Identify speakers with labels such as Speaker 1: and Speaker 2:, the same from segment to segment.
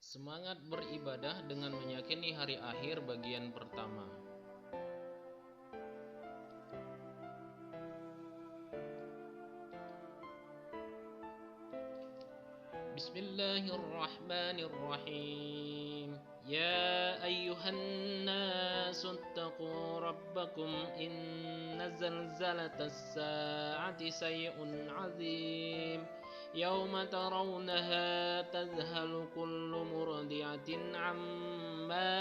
Speaker 1: Semangat beribadah dengan meyakini hari akhir bagian pertama. Bismillahirrahmanirrahim. Ya ayyuhan nasu attaqu rabbakum inna zalzalatas sa'ati syai'un 'azim. Yawma tarawnaha tadhhalu kullu murdi'atin 'amma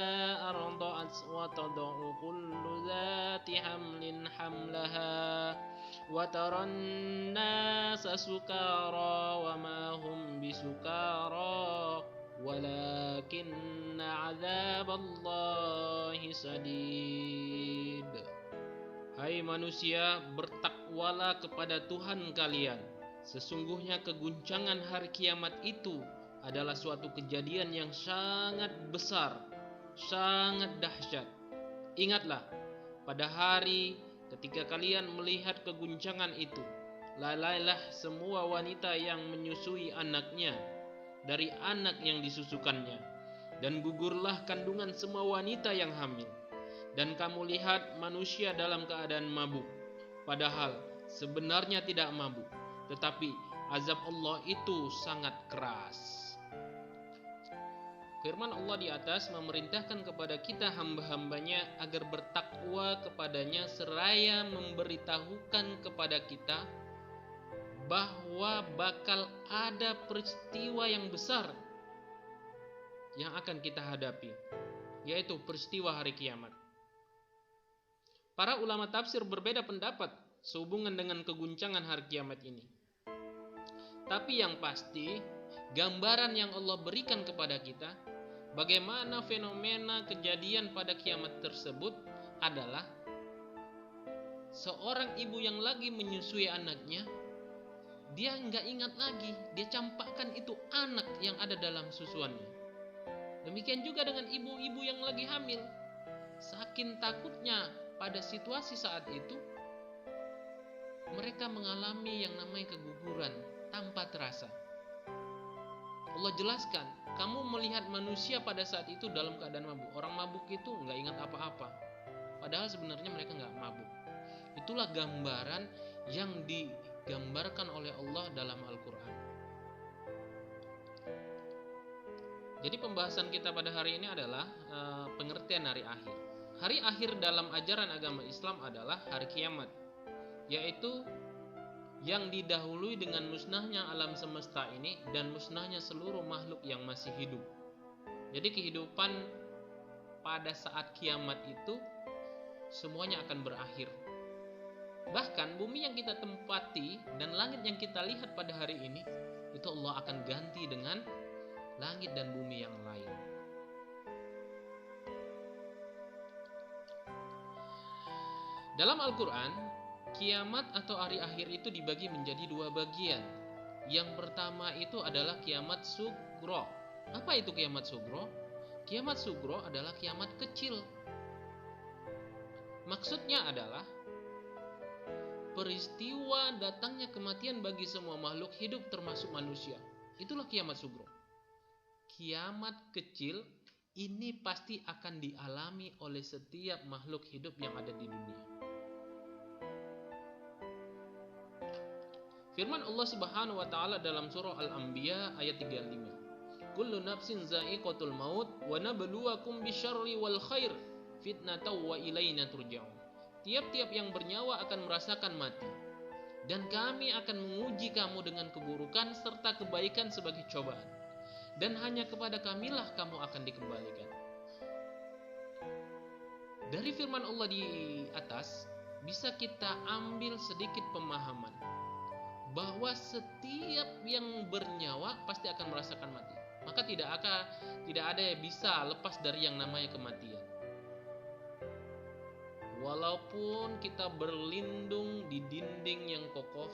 Speaker 1: arda'at wa tad'u kullu dhati hamlin hamlaha wa taran nasa sukara wa ma hum bisukara walakinna 'adzaballahi sadid. Hai manusia, bertakwalah kepada Tuhan kalian. Sesungguhnya keguncangan hari kiamat itu adalah suatu kejadian yang sangat besar, sangat dahsyat. Ingatlah, pada hari ketika kalian melihat keguncangan itu, lalailah semua wanita yang menyusui anaknya dari anak yang disusukannya, dan gugurlah kandungan semua wanita yang hamil. Dan kamu lihat manusia dalam keadaan mabuk, padahal sebenarnya tidak mabuk, tetapi azab Allah itu sangat keras. Firman Allah di atas memerintahkan kepada kita hamba-hambanya agar bertakwa kepadanya seraya memberitahukan kepada kita bahwa bakal ada peristiwa yang besar yang akan kita hadapi, yaitu peristiwa hari kiamat. Para ulama tafsir berbeda pendapat sehubungan dengan keguncangan hari kiamat ini. Tapi yang pasti, gambaran yang Allah berikan kepada kita bagaimana fenomena kejadian pada kiamat tersebut adalah seorang ibu yang lagi menyusui anaknya, dia nggak ingat lagi, dia campakkan itu anak yang ada dalam susuannya. Demikian juga dengan ibu-ibu yang lagi hamil. Saking takutnya pada situasi saat itu, mereka mengalami yang namanya keguguran tanpa terasa. Allah jelaskan, kamu melihat manusia pada saat itu dalam keadaan mabuk. Orang mabuk itu nggak ingat apa-apa, padahal sebenarnya mereka nggak mabuk. Itulah gambaran yang digambarkan oleh Allah dalam Al-Quran. Jadi pembahasan kita pada hari ini adalah pengertian hari akhir. Hari akhir dalam ajaran agama Islam adalah hari kiamat, yaitu yang didahului dengan musnahnya alam semesta ini dan musnahnya seluruh makhluk yang masih hidup. Jadi kehidupan pada saat kiamat itu semuanya akan berakhir. Bahkan bumi yang kita tempati dan langit yang kita lihat pada hari ini, itu Allah akan ganti dengan langit dan bumi yang lain. Dalam Al-Quran, kiamat atau hari akhir itu dibagi menjadi dua bagian. Yang pertama itu adalah kiamat sugro. Apa itu kiamat sugro? Kiamat sugro adalah kiamat kecil. Maksudnya adalah peristiwa datangnya kematian bagi semua makhluk hidup termasuk manusia. Itulah kiamat sugro. Kiamat kecil ini pasti akan dialami oleh setiap makhluk hidup yang ada di dunia. Firman Allah Subhanahu wa taala dalam surah Al-Anbiya ayat 35. Kullu nafsin za'iqatul maut wa nabluwakum bisyarri wal khair fitnatan wa ilaina turja'un. Tiap-tiap yang bernyawa akan merasakan mati, dan kami akan menguji kamu dengan keburukan serta kebaikan sebagai cobaan, dan hanya kepada kamilah kamu akan dikembalikan. Dari firman Allah di atas bisa kita ambil sedikit pemahaman bahwa setiap yang bernyawa pasti akan merasakan mati. Maka tidak ada yang bisa lepas dari yang namanya kematian. Walaupun kita berlindung di dinding yang kokoh,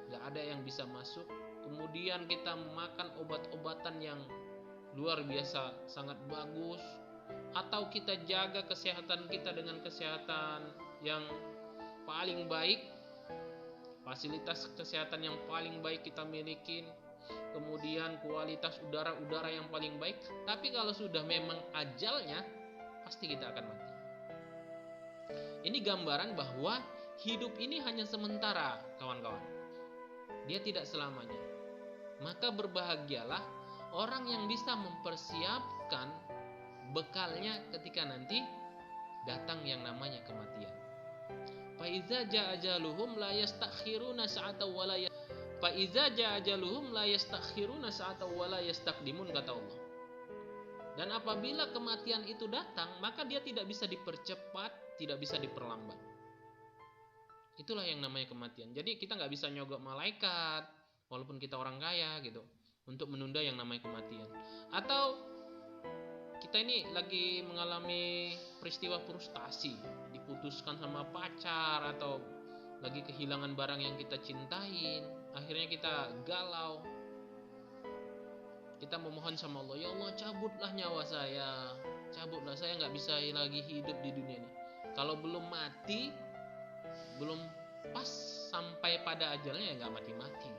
Speaker 1: gak ada yang bisa masuk. Kemudian kita makan obat-obatan yang luar biasa, sangat bagus, atau kita jaga kesehatan kita dengan kesehatan yang paling baik, fasilitas kesehatan yang paling baik kita miliki, kemudian kualitas udara yang paling baik. Tapi kalau sudah memang ajalnya, pasti kita akan mati. Ini gambaran bahwa hidup ini hanya sementara, kawan-kawan. Dia tidak selamanya. Maka berbahagialah orang yang bisa mempersiapkan bekalnya ketika nanti datang yang namanya kematian. Faiza jaa ajaluhum la yastakhiruna sa'atan wa la Faiza jaa ajaluhum la yastakhiruna sa'atan wa la yastaqdimun, kata Allah. Dan apabila kematian itu datang, maka dia tidak bisa dipercepat, tidak bisa diperlambat. Itulah yang namanya kematian. Jadi kita nggak bisa nyogok malaikat, walaupun kita orang kaya gitu, untuk menunda yang namanya kematian. Atau kita ini lagi mengalami peristiwa frustasi, diputuskan sama pacar, atau lagi kehilangan barang yang kita cintain, akhirnya kita galau. Kita memohon sama Allah, ya Allah cabutlah nyawa saya, cabutlah, saya nggak bisa lagi hidup di dunia ini. Kalau belum mati, belum pas sampai pada ajalnya, ya nggak mati-mati.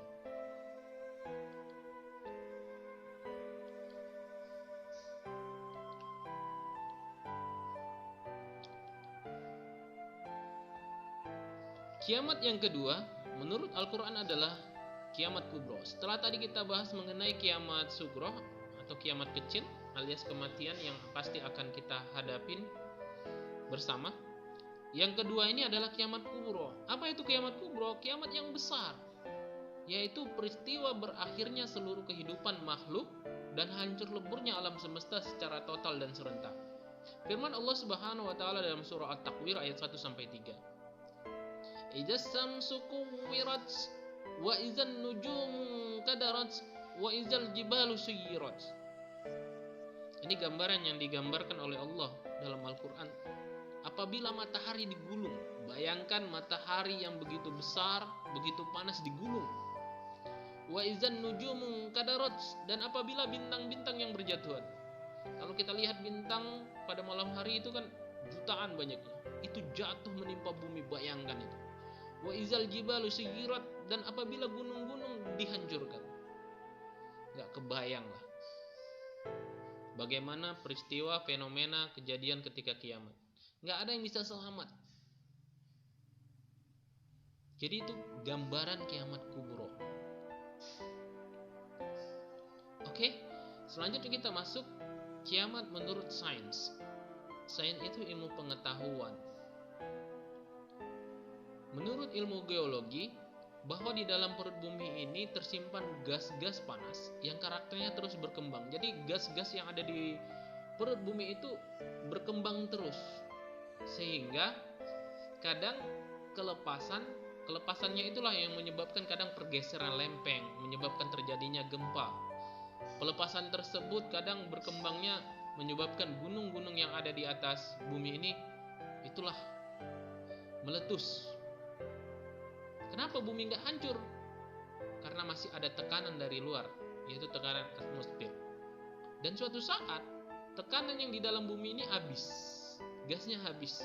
Speaker 1: Kiamat yang kedua menurut Al-Quran adalah kiamat kubro. Setelah tadi kita bahas mengenai kiamat sugro atau kiamat kecil alias kematian yang pasti akan kita hadapin bersama, yang kedua ini adalah kiamat kubro. Apa itu kiamat kubro? Kiamat yang besar, yaitu peristiwa berakhirnya seluruh kehidupan makhluk dan hancur leburnya alam semesta secara total dan serentak. Firman Allah Subhanahu wa taala dalam surah At-Takwir ayat 1-3. Idzas samsu kuwirat wa idzan nujumu kadarat wa idzal jibalu suyirat. Ini gambaran yang digambarkan oleh Allah dalam Al-Quran. Apabila matahari digulung, bayangkan matahari yang begitu besar, begitu panas digulung. Wa idzan nujumu kadarat, dan apabila bintang-bintang yang berjatuhan. Kalau kita lihat bintang pada malam hari itu kan jutaan banyaknya, itu jatuh menimpa bumi, bayangkan itu. Wa izal jibalu suyirat, dan apabila gunung-gunung dihancurkan. Gak kebayang lah bagaimana peristiwa, fenomena, kejadian ketika kiamat. Gak ada yang bisa selamat. Jadi itu gambaran kiamat kubro. Oke, selanjutnya kita masuk kiamat menurut sains. Sains itu ilmu pengetahuan. Menurut ilmu geologi, bahwa di dalam perut bumi ini tersimpan gas-gas panas yang karakternya terus berkembang. Jadi gas-gas yang ada di perut bumi itu berkembang terus, sehingga kadang kelepasannya itulah yang menyebabkan kadang pergeseran lempeng, menyebabkan terjadinya gempa. Pelepasan tersebut kadang berkembangnya menyebabkan gunung-gunung yang ada di atas bumi ini itulah meletus. Kenapa bumi nggak hancur? Karena masih ada tekanan dari luar, yaitu tekanan atmosfer. Dan suatu saat tekanan yang di dalam bumi ini habis, gasnya habis.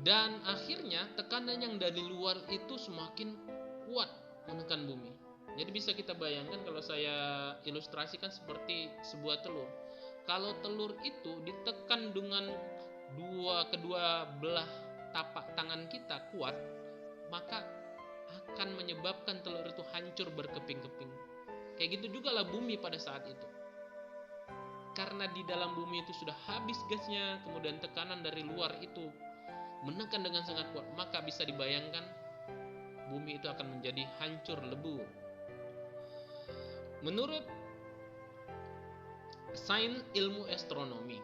Speaker 1: Dan akhirnya tekanan yang dari luar itu semakin kuat menekan bumi. Jadi bisa kita bayangkan kalau saya ilustrasikan seperti sebuah telur. Kalau telur itu ditekan dengan kedua belah tapak tangan kita kuat, maka akan menyebabkan telur itu hancur berkeping-keping. Kayak gitu juga lah bumi pada saat itu. Karena di dalam bumi itu sudah habis gasnya, kemudian tekanan dari luar itu menekan dengan sangat kuat, maka bisa dibayangkan bumi itu akan menjadi hancur lebur. Menurut sains ilmu astronomi,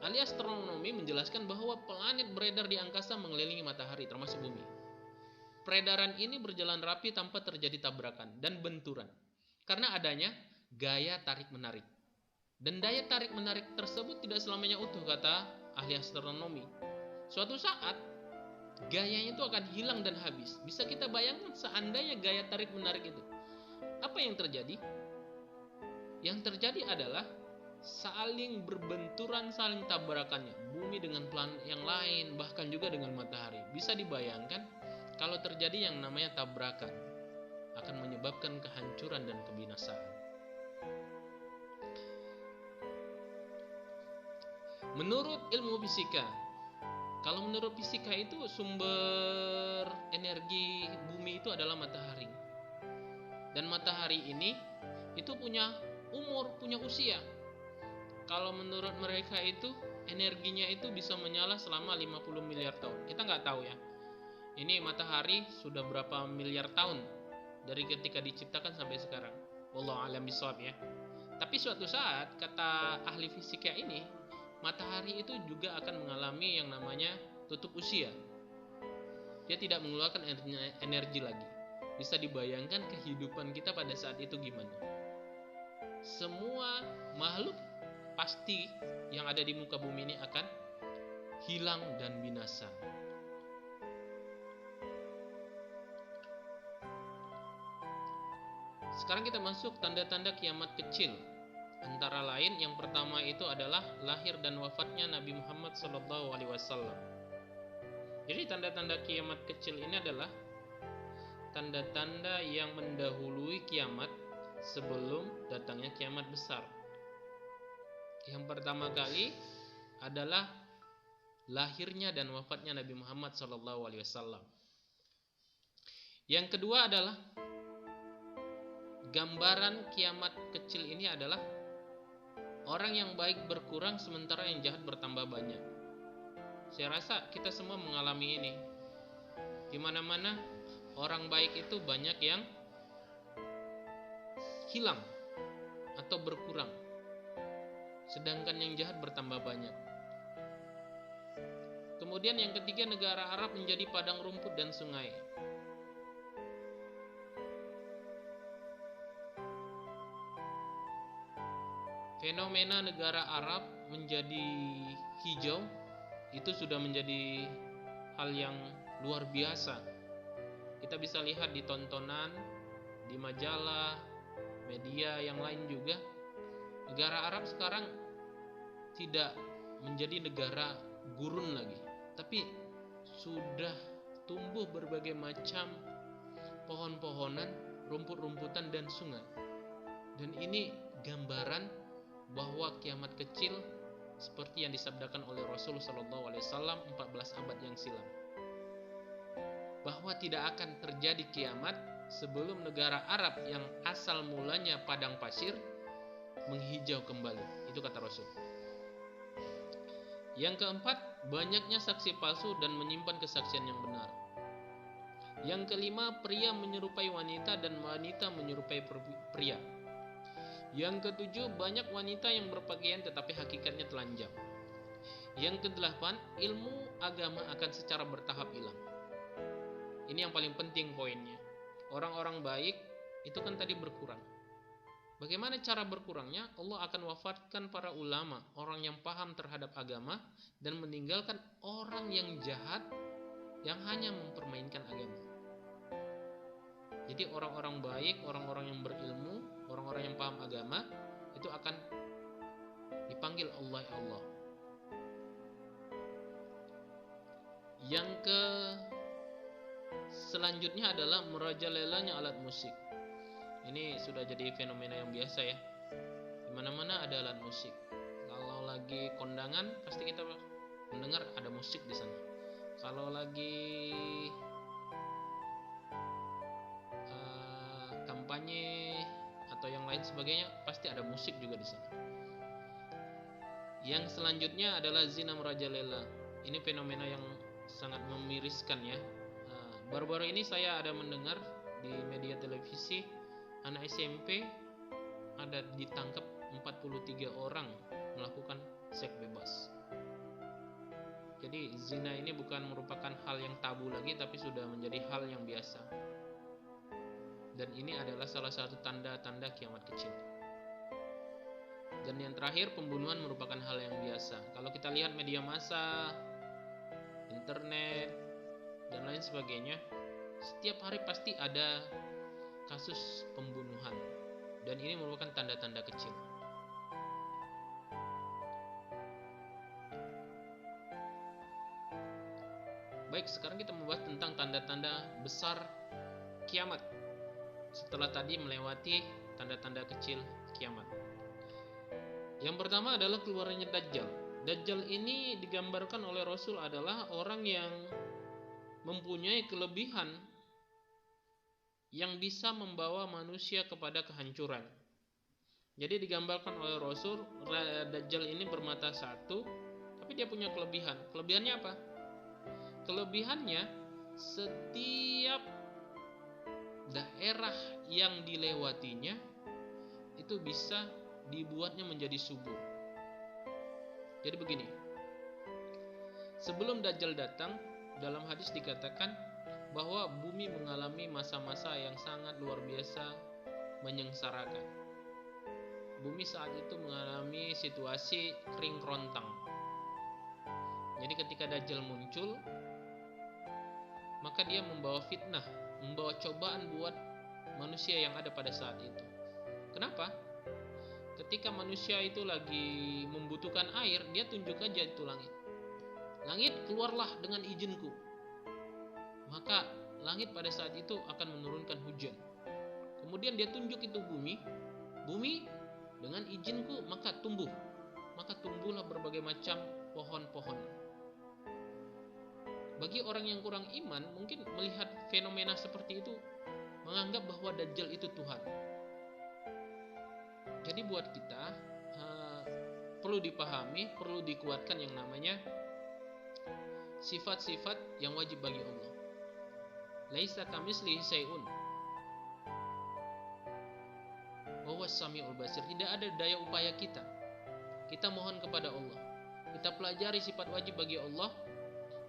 Speaker 1: ahli astronomi menjelaskan bahwa planet beredar di angkasa mengelilingi matahari termasuk bumi. Peredaran ini berjalan rapi tanpa terjadi tabrakan dan benturan karena adanya gaya tarik-menarik. Dan daya tarik-menarik tersebut tidak selamanya utuh, kata ahli astronomi. Suatu saat gayanya itu akan hilang dan habis. Bisa kita bayangkan seandainya gaya tarik-menarik itu, apa yang terjadi? Yang terjadi adalah saling berbenturan, saling tabrakannya bumi dengan planet yang lain, bahkan juga dengan matahari. Bisa dibayangkan kalau terjadi yang namanya tabrakan, akan menyebabkan kehancuran dan kebinasaan. Menurut ilmu fisika, kalau menurut fisika itu sumber energi bumi itu adalah matahari. Dan matahari ini itu punya umur, punya usia. Kalau menurut mereka itu energinya itu bisa menyala selama 50 miliar tahun. Kita nggak tahu ya. Ini matahari sudah berapa miliar tahun dari ketika diciptakan sampai sekarang. Wallahu a'lam bishawab ya. Tapi suatu saat, kata ahli fisika ini, matahari itu juga akan mengalami yang namanya tutup usia. Dia tidak mengeluarkan energi lagi. Bisa dibayangkan kehidupan kita pada saat itu gimana? Semua makhluk pasti yang ada di muka bumi ini akan hilang dan binasa. Sekarang kita masuk tanda-tanda kiamat kecil. Antara lain yang pertama itu adalah lahir dan wafatnya Nabi Muhammad SAW. Jadi tanda-tanda kiamat kecil ini adalah tanda-tanda yang mendahului kiamat sebelum datangnya kiamat besar. Yang pertama kali adalah lahirnya dan wafatnya Nabi Muhammad SAW. Yang kedua adalah gambaran kiamat kecil ini adalah orang yang baik berkurang sementara yang jahat bertambah banyak. Saya rasa kita semua mengalami ini. Di mana-mana orang baik itu banyak yang hilang atau berkurang, sedangkan yang jahat bertambah banyak. Kemudian yang ketiga, negara Arab menjadi padang rumput dan sungai. Fenomena negara Arab menjadi hijau itu sudah menjadi hal yang luar biasa. Kita bisa lihat di tontonan, di majalah, media yang lain juga. Negara Arab sekarang tidak menjadi negara gurun lagi, tapi sudah tumbuh berbagai macam pohon-pohonan, rumput-rumputan dan sungai. Dan ini gambaran bahwa kiamat kecil seperti yang disabdakan oleh Rasul SAW 14 abad yang silam, bahwa tidak akan terjadi kiamat sebelum negara Arab yang asal mulanya padang pasir menghijau kembali. Itu kata Rasul. Yang keempat, banyaknya saksi palsu dan menyimpan kesaksian yang benar. Yang kelima, pria menyerupai wanita dan wanita menyerupai pria. Yang ketujuh, banyak wanita yang berpakaian tetapi hakikatnya telanjang. Yang kedelapan, ilmu agama akan secara bertahap hilang. Ini yang paling penting poinnya. Orang-orang baik itu kan tadi berkurang. Bagaimana cara berkurangnya? Allah akan wafatkan para ulama, orang yang paham terhadap agama, dan meninggalkan orang yang jahat yang hanya mempermainkan agama. Jadi orang-orang baik, orang-orang yang berilmu, orang-orang yang paham agama itu akan dipanggil Allah ya Allah. Yang selanjutnya adalah merajalelanya alat musik. Ini sudah jadi fenomena yang biasa ya. Di mana-mana ada alat musik. Kalau lagi kondangan pasti kita mendengar ada musik di sana. Kalau lagi kampanye atau yang lain sebagainya pasti ada musik juga di sana. Yang selanjutnya adalah zina merajalela. Ini fenomena yang sangat memiriskan ya. Baru-baru ini saya ada mendengar di media televisi anak SMP ada ditangkap 43 orang melakukan seks bebas. Jadi zina ini bukan merupakan hal yang tabu lagi, tapi sudah menjadi hal yang biasa. Dan ini adalah salah satu tanda-tanda kiamat kecil. Dan yang terakhir, pembunuhan merupakan hal yang biasa. Kalau kita lihat media massa, internet, dan lain sebagainya, setiap hari pasti ada kasus pembunuhan. Dan ini merupakan tanda-tanda kecil. Baik, sekarang kita membahas tentang tanda-tanda besar kiamat. Setelah tadi melewati tanda-tanda kecil kiamat. Yang pertama adalah keluarnya Dajjal. Dajjal ini digambarkan oleh Rasul adalah orang yang mempunyai kelebihan yang bisa membawa manusia kepada kehancuran. Jadi digambarkan oleh Rasul, Dajjal ini bermata satu, tapi dia punya kelebihan. Kelebihannya apa? Kelebihannya, setiap daerah yang dilewatinya itu bisa dibuatnya menjadi subur. Jadi begini, sebelum Dajjal datang, dalam hadis dikatakan bahwa bumi mengalami masa-masa yang sangat luar biasa menyengsarakan. Bumi saat itu mengalami situasi kering kerontang. Jadi ketika Dajjal muncul, maka dia membawa fitnah, membawa cobaan buat manusia yang ada pada saat itu. Kenapa? Ketika manusia itu lagi membutuhkan air, dia tunjuk aja itu langit. Langit, keluarlah dengan izinku. Maka langit pada saat itu akan menurunkan hujan. Kemudian dia tunjuk itu bumi. Bumi, dengan izinku maka tumbuh. Maka tumbuhlah berbagai macam pohon-pohon. Bagi orang yang kurang iman, mungkin melihat fenomena seperti itu menganggap bahwa Dajjal itu Tuhan. Jadi buat kita perlu dipahami, perlu dikuatkan yang namanya sifat-sifat yang wajib bagi Allah. Laisa kamitslihi syai'un wa huwas samiul basir. Tidak ada daya upaya kita. Kita mohon kepada Allah. Kita pelajari sifat wajib bagi Allah,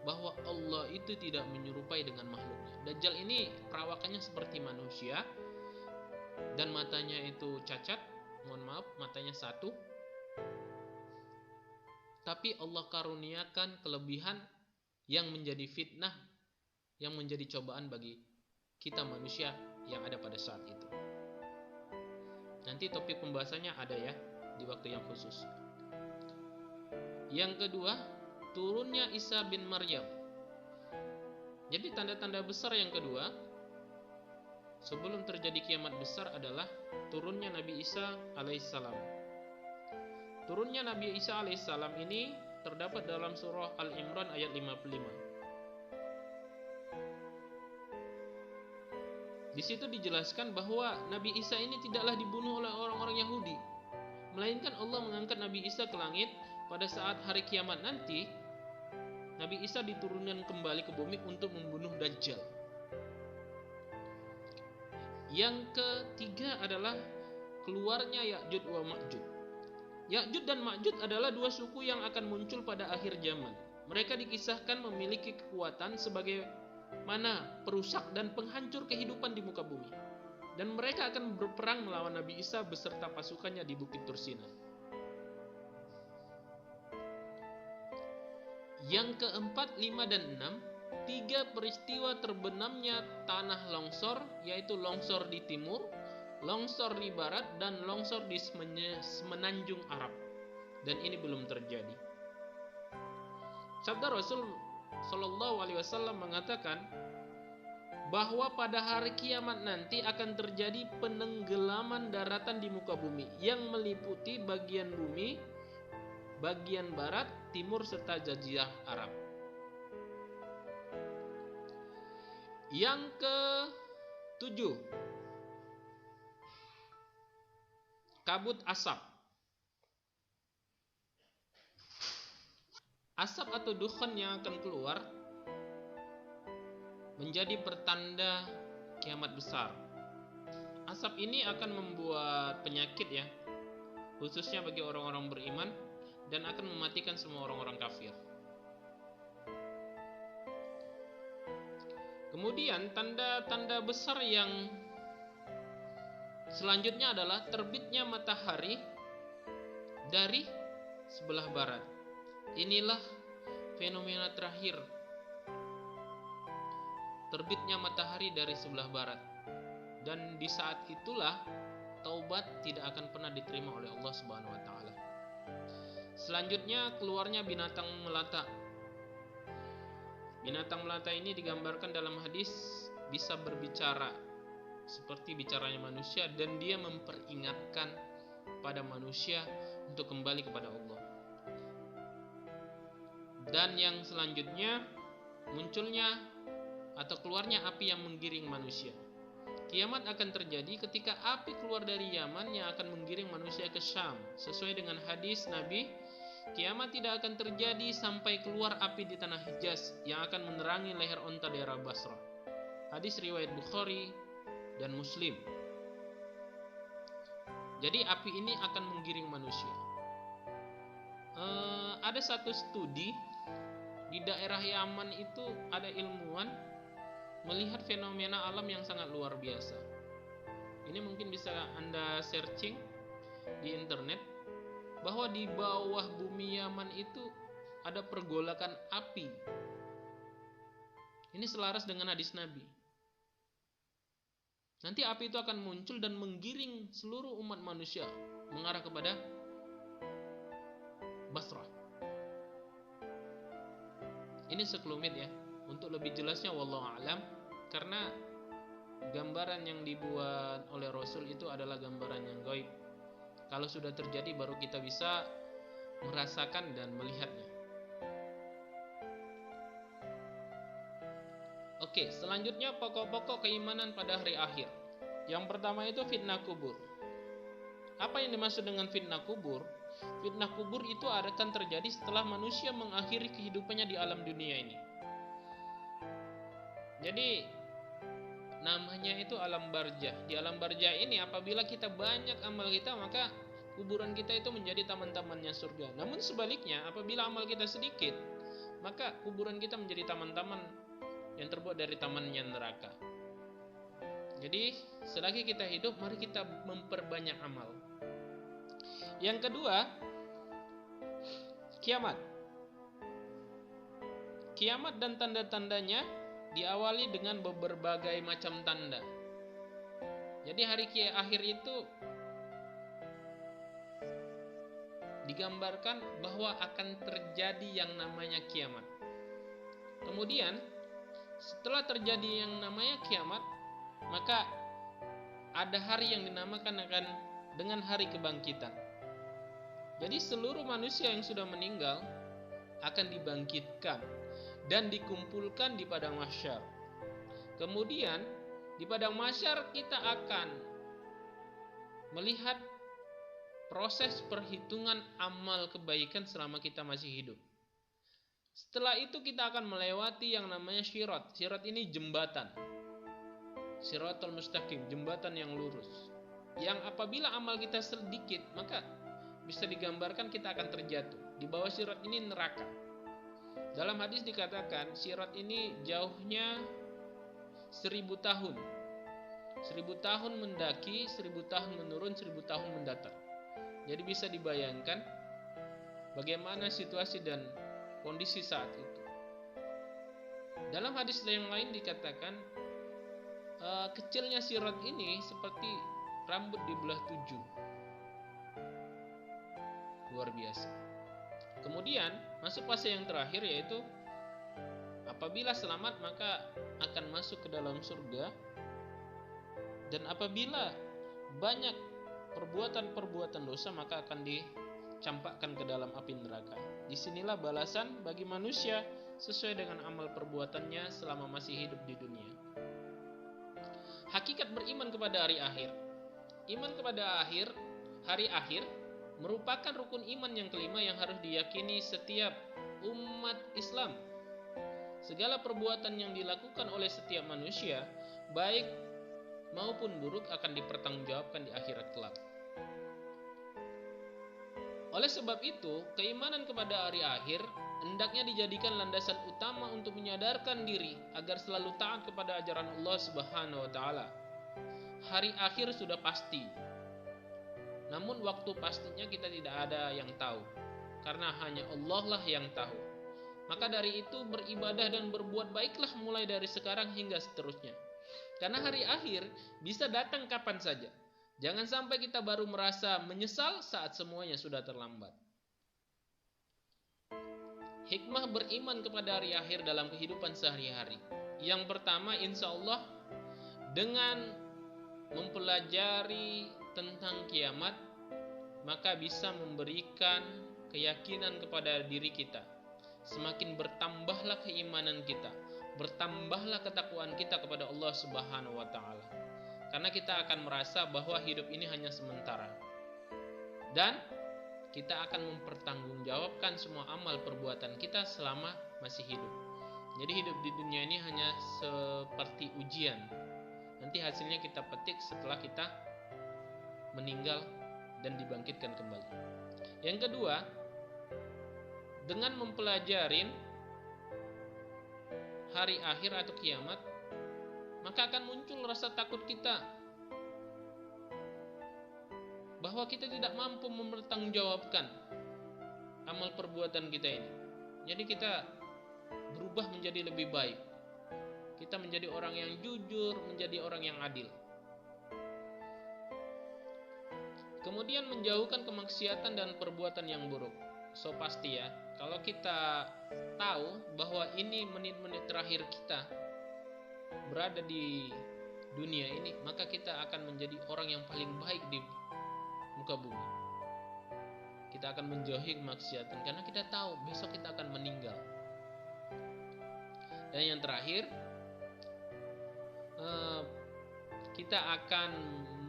Speaker 1: bahwa Allah itu tidak menyerupai dengan makhluknya. Dajjal ini perawakannya seperti manusia dan matanya itu cacat, mohon maaf, matanya satu. Tapi Allah karuniakan kelebihan yang menjadi fitnah, yang menjadi cobaan bagi kita manusia yang ada pada saat itu. Nanti topik pembahasannya ada ya di waktu yang khusus. Yang kedua, turunnya Isa bin Maryam. Jadi tanda-tanda besar yang kedua sebelum terjadi kiamat besar adalah turunnya Nabi Isa alaihissalam. Turunnya Nabi Isa alaihissalam ini terdapat dalam surah Al-Imran ayat 55. Di situ dijelaskan bahwa Nabi Isa ini tidaklah dibunuh oleh orang-orang Yahudi, melainkan Allah mengangkat Nabi Isa ke langit. Pada saat hari kiamat nanti, Nabi Isa diturunkan kembali ke bumi untuk membunuh Dajjal. Yang ketiga adalah keluarnya Ya'juj wa Ma'juj. Ya'juj dan Ma'juj adalah dua suku yang akan muncul pada akhir zaman. Mereka dikisahkan memiliki kekuatan sebagai mana perusak dan penghancur kehidupan di muka bumi. Dan mereka akan berperang melawan Nabi Isa beserta pasukannya di Bukit Tursina. Yang keempat, 5 dan 6, 3 peristiwa terbenamnya tanah longsor, yaitu longsor di timur, longsor di barat, dan longsor di semenanjung Arab. Dan ini belum terjadi. Sabda Rasul Shallallahu Alaihi Wasallam mengatakan bahwa pada hari kiamat nanti akan terjadi penenggelaman daratan di muka bumi yang meliputi bagian bumi, bagian barat, timur, serta jazirah Arab. Yang ke-7, kabut asap. Asap atau dukhan yang akan keluar menjadi pertanda kiamat besar. Asap ini akan membuat penyakit ya, khususnya bagi orang-orang beriman, dan akan mematikan semua orang-orang kafir. Kemudian tanda-tanda besar yang selanjutnya adalah terbitnya matahari dari sebelah barat. Inilah fenomena terakhir, terbitnya matahari dari sebelah barat. Dan di saat itulah taubat tidak akan pernah diterima oleh Allah Subhanahu wa taala. Selanjutnya keluarnya binatang melata. Binatang melata ini digambarkan dalam hadis bisa berbicara seperti bicaranya manusia, dan dia memperingatkan pada manusia untuk kembali kepada Allah. Dan yang selanjutnya, munculnya atau keluarnya api yang menggiring manusia. Kiamat akan terjadi ketika api keluar dari Yaman yang akan menggiring manusia ke Syam. Sesuai dengan hadis Nabi, kiamat tidak akan terjadi sampai keluar api di tanah Hijaz yang akan menerangi leher onta daerah Basrah. Hadis riwayat Bukhari dan Muslim. Jadi api ini akan menggiring manusia. Ada satu studi di daerah Yaman itu, ada ilmuwan melihat fenomena alam yang sangat luar biasa. Ini mungkin bisa Anda searching di internet, bahwa di bawah bumi Yaman itu ada pergolakan api. Ini selaras dengan hadis Nabi. Nanti api itu akan muncul dan menggiring seluruh umat manusia mengarah kepada Basrah. Ini sekelumit ya. Untuk lebih jelasnya wallahu a'lam, karena gambaran yang dibuat oleh Rasul itu adalah gambaran yang gaib. Kalau sudah terjadi baru kita bisa merasakan dan melihatnya. Oke, selanjutnya pokok-pokok keimanan pada hari akhir. Yang pertama itu fitnah kubur. Apa yang dimaksud dengan fitnah kubur? Fitnah kubur itu akan terjadi setelah manusia mengakhiri kehidupannya di alam dunia ini. Jadi namanya itu alam barzah. Di alam barzah ini apabila kita banyak amal kita, maka kuburan kita itu menjadi taman-tamannya surga. Namun sebaliknya, apabila amal kita sedikit, maka kuburan kita menjadi taman-taman yang terbuat dari tamannya neraka. Jadi selagi kita hidup, mari kita memperbanyak amal. Yang kedua, kiamat. Kiamat dan tanda-tandanya diawali dengan berbagai macam tanda. Jadi hari akhir itu digambarkan bahwa akan terjadi yang namanya kiamat. Kemudian setelah terjadi yang namanya kiamat, maka ada hari yang dinamakan dengan hari kebangkitan. Jadi seluruh manusia yang sudah meninggal akan dibangkitkan dan dikumpulkan di padang mahsyar. Kemudian di padang mahsyar kita akan melihat proses perhitungan amal kebaikan selama kita masih hidup. Setelah itu kita akan melewati yang namanya syirat. Syirat ini jembatan. Shiratal mustaqim, jembatan yang lurus. Yang apabila amal kita sedikit, maka bisa digambarkan kita akan terjatuh. Di bawah syirat ini neraka. Dalam hadis dikatakan syirat ini jauhnya 1000 tahun. 1000 tahun mendaki, 1000 tahun menurun, 1000 tahun mendatar. Jadi bisa dibayangkan bagaimana situasi dan kondisi saat itu. Dalam hadis yang lain dikatakan kecilnya syirat ini seperti rambut di belah 7. Luar biasa. Kemudian masuk fase yang terakhir, yaitu apabila selamat maka akan masuk ke dalam surga, dan apabila banyak perbuatan-perbuatan dosa maka akan dicampakkan ke dalam api neraka. Disinilah balasan bagi manusia sesuai dengan amal perbuatannya selama masih hidup di dunia. Hakikat beriman kepada hari akhir. Iman kepada hari akhir merupakan rukun iman yang kelima yang harus diyakini setiap umat Islam. Segala perbuatan yang dilakukan oleh setiap manusia, baik maupun buruk, akan dipertanggungjawabkan di akhirat kelak. Oleh sebab itu, keimanan kepada hari akhir hendaknya dijadikan landasan utama untuk menyadarkan diri agar selalu taat kepada ajaran Allah Subhanahu wa taala. Hari akhir sudah pasti. Namun waktu pastinya kita tidak ada yang tahu, karena hanya Allah lah yang tahu. Maka dari itu beribadah dan berbuat baiklah mulai dari sekarang hingga seterusnya. Karena hari akhir bisa datang kapan saja. Jangan sampai kita baru merasa menyesal saat semuanya sudah terlambat. Hikmah beriman kepada hari akhir dalam kehidupan sehari-hari. Yang pertama, insya Allah dengan mempelajari tentang kiamat, maka bisa memberikan keyakinan kepada diri kita. Semakin bertambahlah keimanan kita, bertambahlah ketakwaan kita kepada Allah Subhanahu wa taala. Karena kita akan merasa bahwa hidup ini hanya sementara. Dan kita akan mempertanggungjawabkan semua amal perbuatan kita selama masih hidup. Jadi hidup di dunia ini hanya seperti ujian. Nanti hasilnya kita petik setelah kita meninggal dan dibangkitkan kembali. Yang kedua, dengan mempelajarin hari akhir atau kiamat, maka akan muncul rasa takut kita bahwa kita tidak mampu mempertanggungjawabkan amal perbuatan kita ini. Jadi kita berubah menjadi lebih baik. Kita menjadi orang yang jujur, menjadi orang yang adil. Kemudian menjauhkan kemaksiatan dan perbuatan yang buruk. So pasti ya, kalau kita tahu bahwa ini menit-menit terakhir kita berada di dunia ini, maka kita akan menjadi orang yang paling baik di muka bumi. Kita akan menjauhi kemaksiatan karena kita tahu besok kita akan meninggal. Dan yang terakhir, kita akan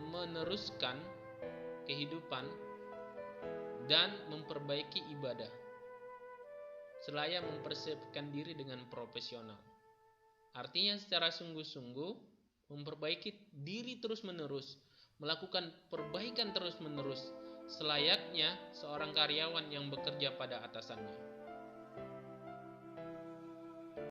Speaker 1: meneruskan kehidupan dan memperbaiki ibadah seraya mempersiapkan diri dengan profesional. Artinya secara sungguh-sungguh memperbaiki diri terus-menerus, melakukan perbaikan terus-menerus selayaknya seorang karyawan yang bekerja pada atasannya.